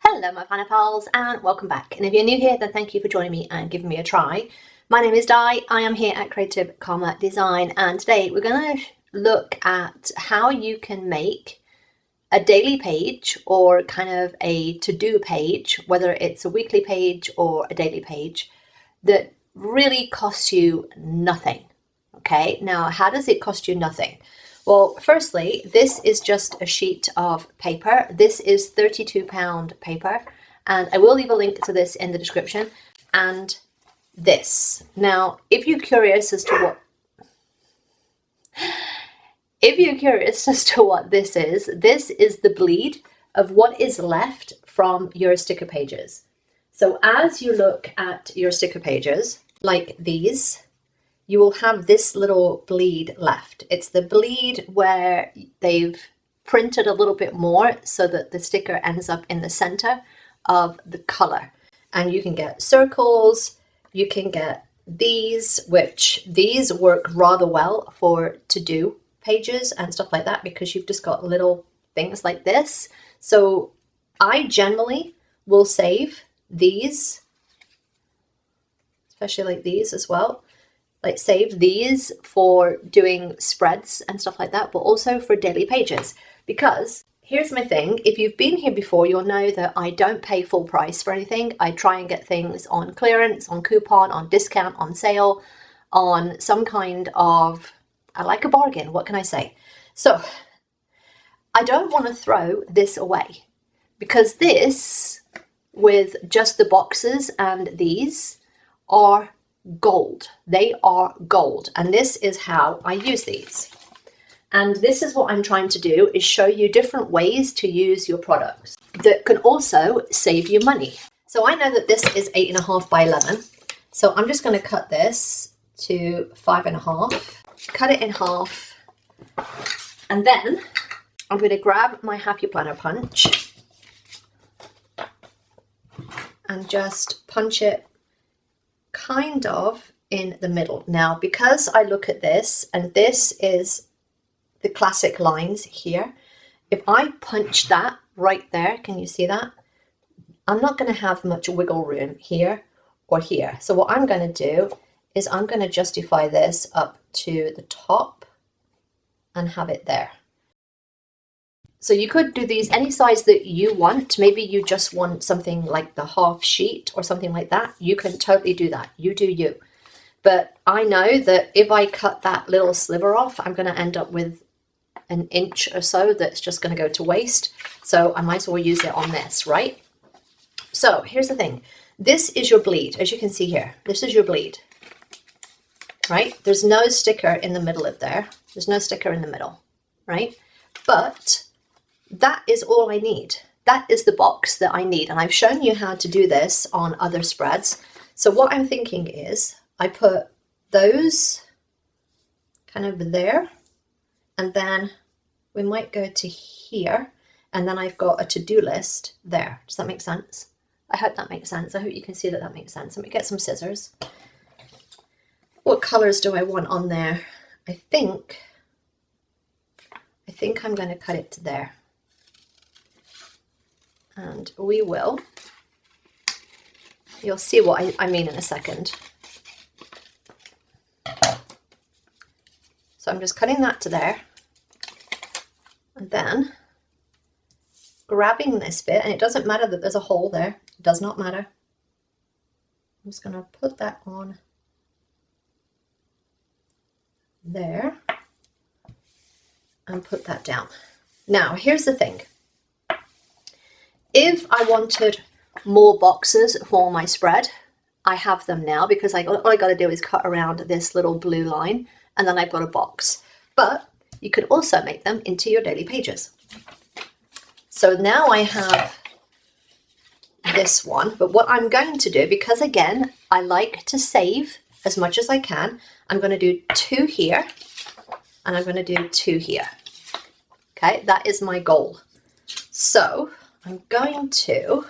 Hello my planner pals and welcome back, and if you're new here then thank you for joining me and giving me a try. My name is Di, I am here at Creative Karma Design, and today we're going to look at how you can make a daily page or kind of a to-do page, whether it's a weekly page or a daily page, that really costs you nothing. Okay, now how does it cost you nothing? Well, firstly, this is just a sheet of paper. This is £32 paper, and I will leave a link to this in the description. And this. Now, if you're curious as to what this is the bleed of what is left from your sticker pages. So as you look at your sticker pages, like these, you will have this little bleed left. It's the bleed where they've printed a little bit more so that the sticker ends up in the center of the color. And you can get circles, you can get these, which these work rather well for to-do pages and stuff like that, because you've just got little things like this. So I generally will save these, especially like these as well. Like save these for doing spreads and stuff like that, but also for daily pages. Because here's my thing, if you've been here before, you'll know that I don't pay full price for anything. I try and get things on clearance, on coupon, on discount, on sale, on some kind of, I like a bargain, what can I say? So I don't want to throw this away, because this, with just the boxes and these, are gold. They are gold, and this is how I use these. And this is what I'm trying to do, is show you different ways to use your products that can also save you money. So I know that this is 8.5 by 11, so I'm just going to cut this to 5.5, cut it in half, and then I'm going to grab my Happy Planner punch and just punch it kind of in the middle. Now, because I look at this, and this is the classic lines here, if I punch that right there, can you see that? I'm not going to have much wiggle room here or here. So what I'm going to do is I'm going to justify this up to the top and have it there. So you could do these any size that you want. Maybe you just want something like the half sheet or something like that. You can totally do that. You do you. But I know that if I cut that little sliver off, I'm going to end up with an inch or so that's just going to go to waste. So I might as well use it on this, right? So here's the thing. This is your bleed. As you can see here, this is your bleed, right? There's no sticker in the middle of there. There's no sticker in the middle, right? But that is all I need. That is the box that I need. And I've shown you how to do this on other spreads. So what I'm thinking is I put those kind of there, and then we might go to here, and then I've got a to-do list there. Does that make sense? I hope that makes sense. I hope you can see that that makes sense. Let me get some scissors. What colors do I want on there? I think I'm going to cut it to there. And we will, you'll see what I mean in a second. So I'm just cutting that to there, and then grabbing this bit, and it doesn't matter that there's a hole there, it does not matter. I'm just going to put that on there and put that down. Now here's the thing. If I wanted more boxes for my spread, I have them now, because all I got to do is cut around this little blue line, and then I've got a box. But you could also make them into your daily pages. So now I have this one, but what I'm going to do, because again, I like to save as much as I can, I'm going to do 2 here, and I'm going to do 2 here. Okay, that is my goal. So I'm going to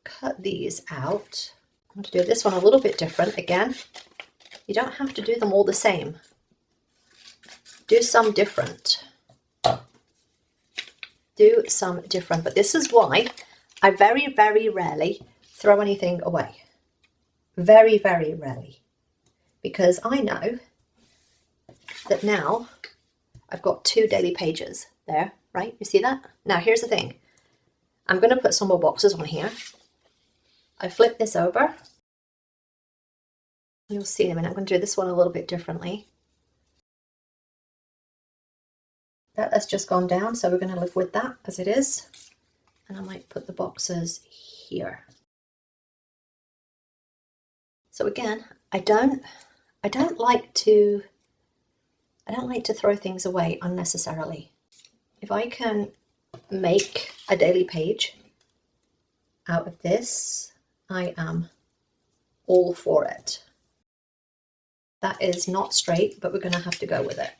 cut these out. I'm going to do this one a little bit different again. You don't have to do them all the same. Do some different. But this is why I very, very rarely throw anything away. Very, very rarely. Because I know that now I've got 2 daily pages there, right? You see that? Now here's the thing. I'm going to put some more boxes on here. I flip this over. You'll see in a minute. I'm going to do this one a little bit differently. That's just gone down, so we're going to live with that as it is. And I might put the boxes here. So again, I don't like to throw things away unnecessarily. If I can make a daily page out of this, I am all for it. That is not straight, but we're going to have to go with it.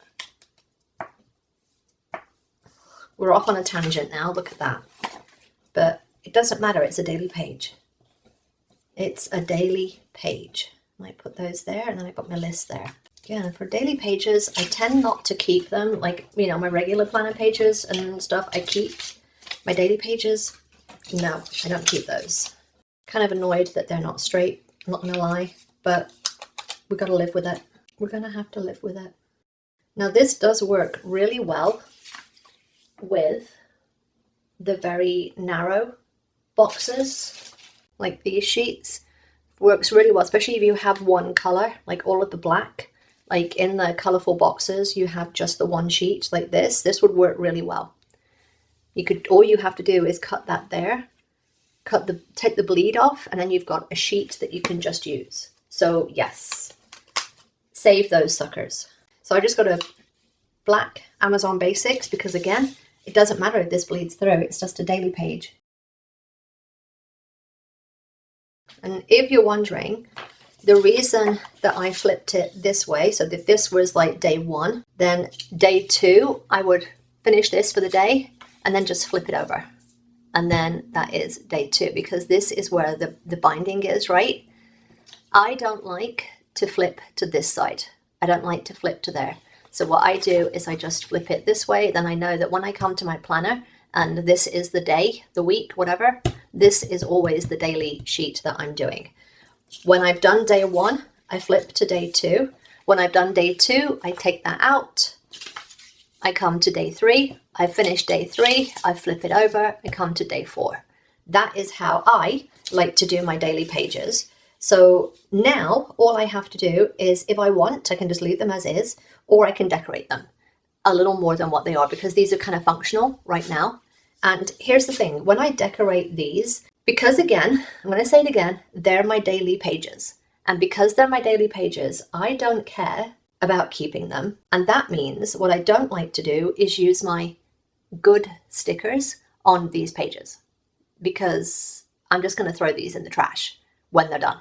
We're off on a tangent now, look at that. But it doesn't matter, it's a daily page. It's a daily page. I might put those there, and then I've got my list there. Again, for daily pages, I tend not to keep them, like, you know, my regular planner pages and stuff, I keep. My daily pages, no, I don't keep those. Kind of annoyed that they're not straight, I'm not gonna lie, but we've got to live with it. We're gonna have to live with it. Now this does work really well with the very narrow boxes, like these sheets. Works really well, especially if you have one color, like all of the black. Like in the colorful boxes, you have just the one sheet like this. This would work really well. You could, all you have to do is cut that there, take the bleed off, and then you've got a sheet that you can just use. So yes, save those suckers. So I just got a black Amazon Basics because again, it doesn't matter if this bleeds through, it's just a daily page. And if you're wondering, the reason that I flipped it this way, so if this was like day 1, then day 2, I would finish this for the day and then just flip it over. And then that is day 2, because this is where the binding is, right? I don't like to flip to this side. I don't like to flip to there. So what I do is I just flip it this way. Then I know that when I come to my planner and this is the day, the week, whatever, this is always the daily sheet that I'm doing. When I've done day 1, I flip to day 2. When I've done day 2, I take that out. I come to day 3. I finish day 3. I flip it over. I come to day 4. That is how I like to do my daily pages. So now all I have to do is, if I want, I can just leave them as is, or I can decorate them a little more than what they are, because these are kind of functional right now. And here's the thing, when I decorate these, because again, I'm going to say it again, they're my daily pages. And because they're my daily pages, I don't care about keeping them. And that means what I don't like to do is use my good stickers on these pages, because I'm just going to throw these in the trash when they're done,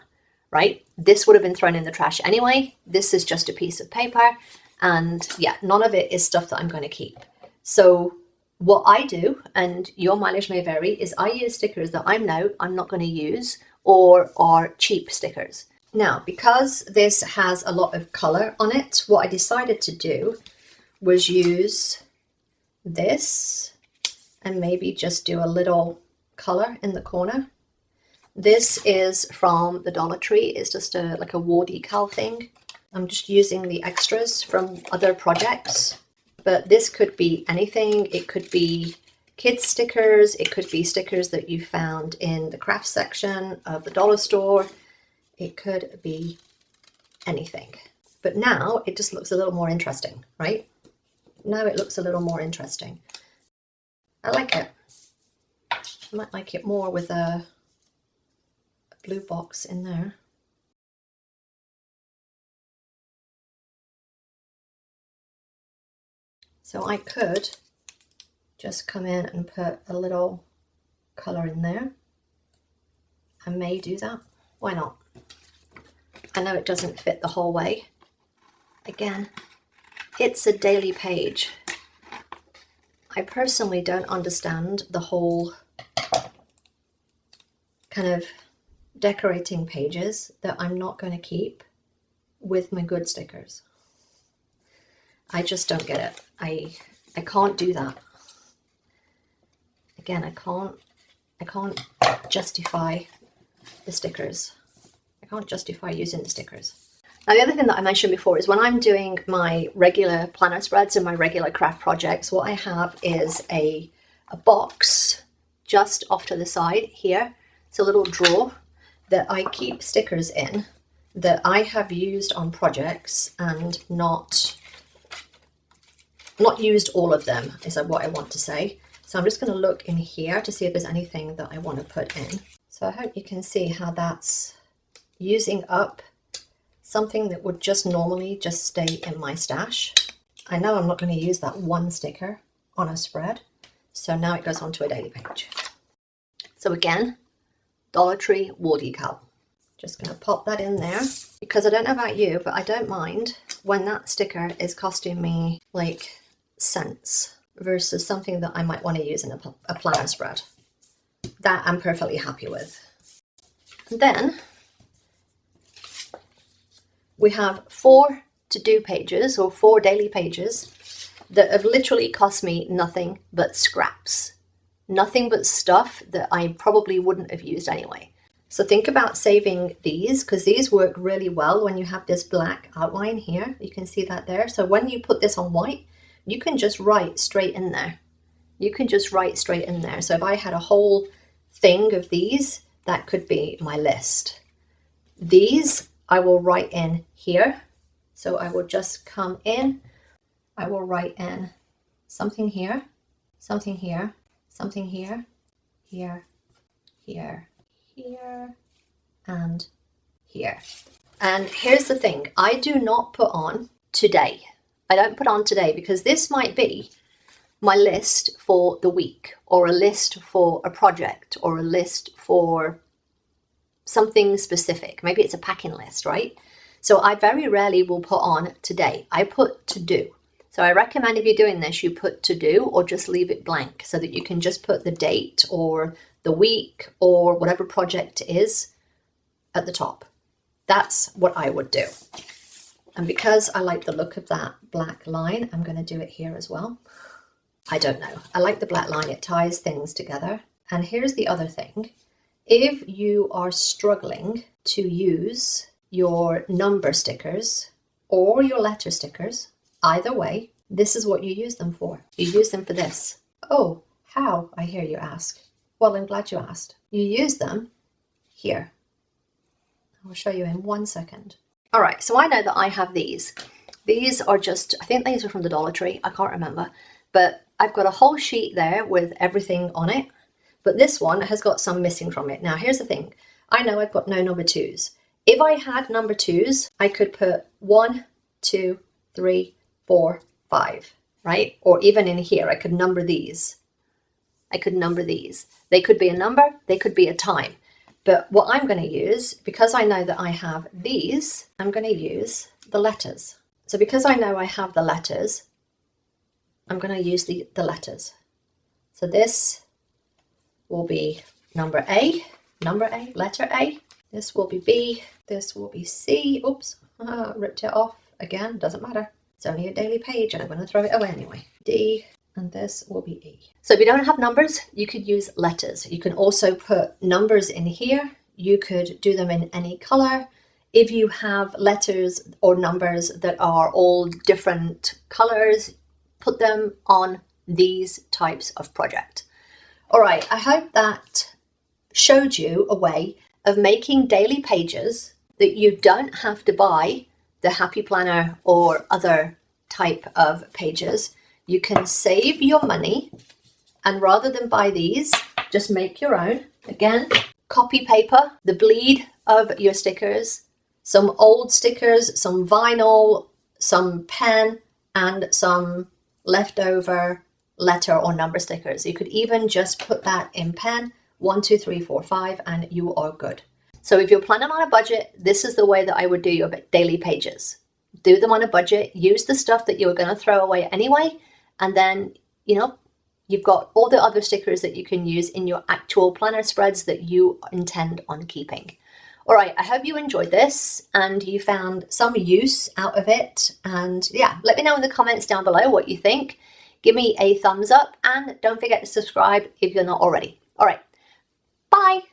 right? This would have been thrown in the trash anyway. This is just a piece of paper. And yeah, none of it is stuff that I'm going to keep. So what I do, and your mileage may vary, is I use stickers that I know I'm not going to use or are cheap stickers. Now, because this has a lot of color on it, what I decided to do was use this and maybe just do a little color in the corner. This is from the Dollar Tree. It's just like a wall decal thing. I'm just using the extras from other projects, but this could be anything. It could be kids stickers. It could be stickers that you found in the craft section of the dollar store. It could be anything. But now it just looks a little more interesting, right? Now it looks a little more interesting. I like it. I might like it more with a blue box in there. So I could just come in and put a little color in there. I may do that. Why not? I know it doesn't fit the whole way. Again, it's a daily page. I personally don't understand the whole kind of decorating pages that I'm not going to keep with my good stickers. I just don't get it. I can't do that. Again, I I can't justify the stickers. I can't justify using the stickers. Now, the other thing that I mentioned before is when I'm doing my regular planner spreads and my regular craft projects, what I have is a box just off to the side here. It's a little drawer that I keep stickers in that I have used on projects and not used all of them, is what I want to say. So I'm just going to look in here to see if there's anything that I want to put in. So I hope you can see how that's using up something that would just normally just stay in my stash. I know I'm not going to use that one sticker on a spread, so now it goes onto a daily page. So again, Dollar Tree wall decal. Just going to pop that in there because I don't know about you, but I don't mind when that sticker is costing me like cents versus something that I might want to use in a planner spread. That I'm perfectly happy with. And then we have 4 to-do pages or 4 daily pages that have literally cost me nothing but scraps. Nothing but stuff that I probably wouldn't have used anyway. So think about saving these because these work really well when you have this black outline here. You can see that there. So when you put this on white, you can just write straight in there. You can just write straight in there. So if I had a whole thing of these, that could be my list. These I will write in here. So I will just come in. I will write in something here, something here, something here, here, here, here, and here. And here's the thing, I do not put on today. I don't put on today because this might be my list for the week or a list for a project or a list for something specific. Maybe it's a packing list, right? So I very rarely will put on today. I put to do. So I recommend if you're doing this, you put to do or just leave it blank so that you can just put the date or the week or whatever project it is at the top. That's what I would do. And because I like the look of that black line, I'm going to do it here as well. I don't know. I like the black line. It ties things together. And here's the other thing. If you are struggling to use your number stickers or your letter stickers, either way, this is what you use them for. You use them for this. Oh, how, I hear you ask. Well, I'm glad you asked. You use them here. I'll show you in 1 second. All right, so I know that I have these. These are just, I think these are from the Dollar Tree. I can't remember. But I've got a whole sheet there with everything on it. But this one has got some missing from it. Now, here's the thing. I know I've got no number 2s. If I had number 2s, I could put 1, 2, 3, 4, 5, right? Or even in here, I could number these. I could number these. They could be a number, they could be a time. But what I'm going to use, because I know that I have these, I'm going to use the letters. So because I know I have the letters, I'm going to use the letters. So this will be number A, letter A. This will be B, this will be C. Oops, ripped it off again, doesn't matter. It's only a daily page and I'm going to throw it away anyway. D, and this will be E. So if you don't have numbers, you could use letters. You can also put numbers in here. You could do them in any color. If you have letters or numbers that are all different colors, put them on these types of project. All right, I hope that showed you a way of making daily pages that you don't have to buy the Happy Planner or other type of pages. You can save your money, and rather than buy these, just make your own. Again, copy paper, the bleed of your stickers, some old stickers, some vinyl, some pen, and some leftover letter or number stickers. You could even just put that in pen, 1, 2, 3, 4, 5, and you are good. So if you're planning on a budget, this is the way that I would do your daily pages. Do them on a budget, use the stuff that you're going to throw away anyway, and then, you know, you've got all the other stickers that you can use in your actual planner spreads that you intend on keeping. All right, I hope you enjoyed this and you found some use out of it. And yeah, let me know in the comments down below what you think. Give me a thumbs up and don't forget to subscribe if you're not already. All right, Bye.